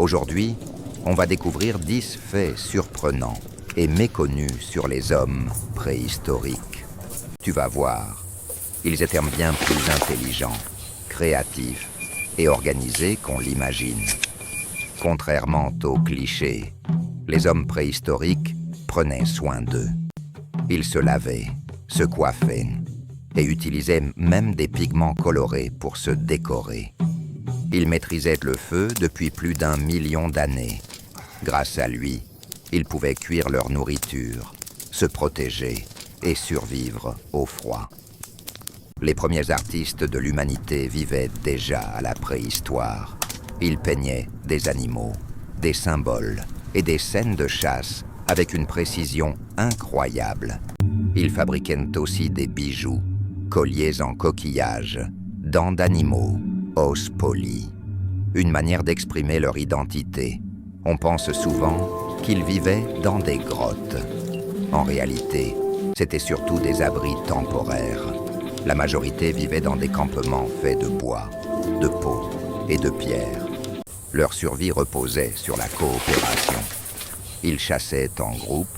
Aujourd'hui, on va découvrir 10 faits surprenants et méconnus sur les hommes préhistoriques. Tu vas voir, ils étaient bien plus intelligents, créatifs et organisés qu'on l'imagine. Contrairement aux clichés, les hommes préhistoriques prenaient soin d'eux. Ils se lavaient, se coiffaient et utilisaient même des pigments colorés pour se décorer. Ils maîtrisaient le feu depuis plus d'1 million d'années. Grâce à lui, ils pouvaient cuire leur nourriture, se protéger et survivre au froid. Les premiers artistes de l'humanité vivaient déjà à la préhistoire. Ils peignaient des animaux, des symboles et des scènes de chasse avec une précision incroyable. Ils fabriquaient aussi des bijoux, colliers en coquillages, dents d'animaux, os polis. Une manière d'exprimer leur identité. On pense souvent qu'ils vivaient dans des grottes. En réalité, c'était surtout des abris temporaires. La majorité vivait dans des campements faits de bois, de peau et de pierre. Leur survie reposait sur la coopération. Ils chassaient en groupe,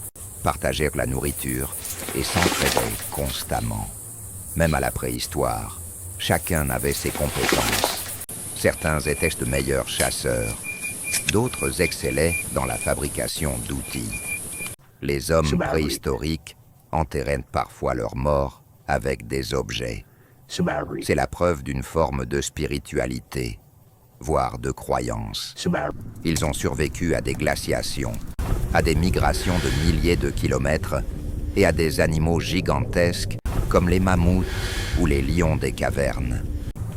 partageaient la nourriture et s'entraidaient constamment. Même à la préhistoire, chacun avait ses compétences. Certains étaient de meilleurs chasseurs, d'autres excellaient dans la fabrication d'outils. Les hommes préhistoriques enterraient parfois leurs morts avec des objets. C'est la preuve d'une forme de spiritualité, voire de croyance. Ils ont survécu à des glaciations, à des migrations de milliers de kilomètres et à des animaux gigantesques comme les mammouths ou les lions des cavernes.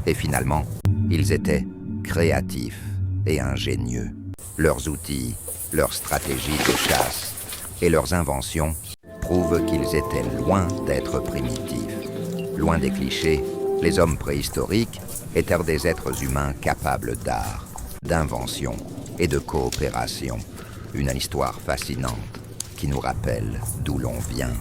Et finalement, ils étaient créatifs et ingénieux. Leurs outils, leurs stratégies de chasse et leurs inventions prouvent qu'ils étaient loin d'être primitifs. Loin des clichés, les hommes préhistoriques étaient des êtres humains capables d'art, d'invention et de coopération. Une histoire fascinante qui nous rappelle d'où l'on vient.